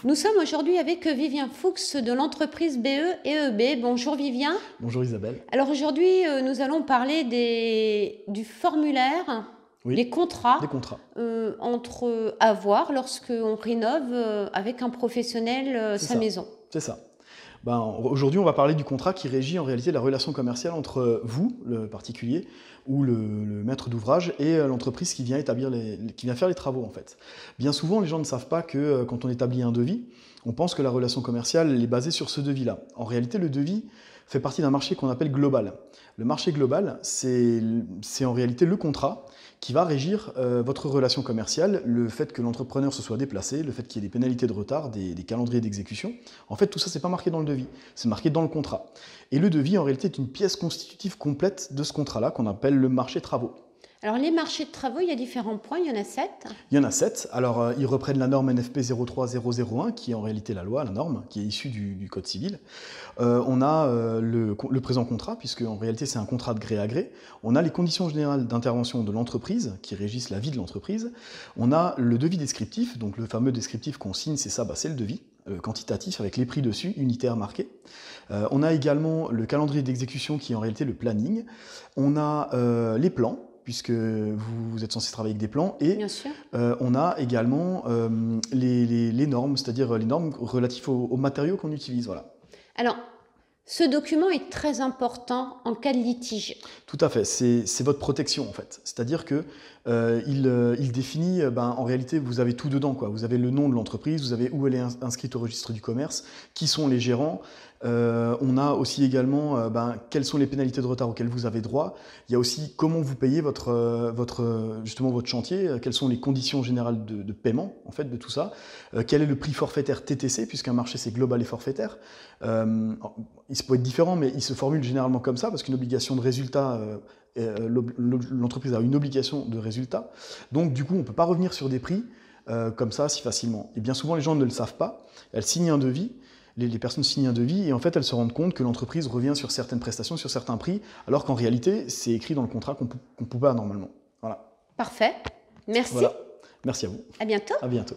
Nous sommes aujourd'hui avec Vivien Fuchs de l'entreprise BE et EB. Bonjour Vivien. Bonjour Isabelle. Alors aujourd'hui, nous allons parler du formulaire, Oui, des contrats, des contrats. à voir lorsqu'on rénove avec un professionnel C'est sa ça. maison. C'est ça. Aujourd'hui, on va parler du contrat qui régit en réalité la relation commerciale entre vous, le particulier, ou le maître d'ouvrage, et l'entreprise qui vient faire les travaux en fait. Bien souvent, les gens ne savent pas que quand on établit un devis, on pense que la relation commerciale est basée sur ce devis-là. En réalité, le devis fait partie d'un marché qu'on appelle global. Le marché global, c'est en réalité le contrat qui va régir votre relation commerciale, le fait que l'entrepreneur se soit déplacé, le fait qu'il y ait des pénalités de retard, des calendriers d'exécution. En fait, tout ça, c'est pas marqué dans le devis, c'est marqué dans le contrat. Et le devis, en réalité, est une pièce constitutive complète de ce contrat-là qu'on appelle le marché travaux. Alors les marchés de travaux, il y a différents points, il y en a 7. Il y en a 7. Alors, ils reprennent la norme NFP 03001, qui est en réalité la loi, la norme, qui est issue du Code civil. On a le présent contrat, puisque en réalité, c'est un contrat de gré à gré. On a les conditions générales d'intervention de l'entreprise, qui régissent la vie de l'entreprise. On a le devis descriptif, donc le fameux descriptif qu'on signe, c'est ça, c'est le devis quantitatif, avec les prix dessus, unitaires marqués. On a également le calendrier d'exécution, qui est en réalité le planning. On a les plans, puisque vous êtes censé travailler avec des plans, et Bien sûr. on a également les normes, c'est-à-dire les normes relatives aux matériaux qu'on utilise. Voilà. Alors, ce document est très important en cas de litige. Tout à fait, c'est votre protection en fait. C'est-à-dire que il définit, en réalité, vous avez tout dedans, quoi. Vous avez le nom de l'entreprise, vous avez où elle est inscrite au registre du commerce, qui sont les gérants. On a aussi également quelles sont les pénalités de retard auxquelles vous avez droit. Il y a aussi comment vous payez justement votre chantier, quelles sont les conditions générales de paiement en fait de tout ça, quel est le prix forfaitaire TTC, puisqu'un marché c'est global et forfaitaire. Il peut être différent, mais il se formule généralement comme ça, parce qu'une obligation de résultat, l'entreprise a une obligation de résultat. Donc du coup, on ne peut pas revenir sur des prix comme ça si facilement. Et bien souvent, les gens ne le savent pas. Elles signent un devis. Les personnes signent un devis et en fait elles se rendent compte que l'entreprise revient sur certaines prestations, sur certains prix, alors qu'en réalité c'est écrit dans le contrat qu'on ne peut pas normalement. Voilà. Parfait. Merci. Voilà. Merci à vous. À bientôt. À bientôt.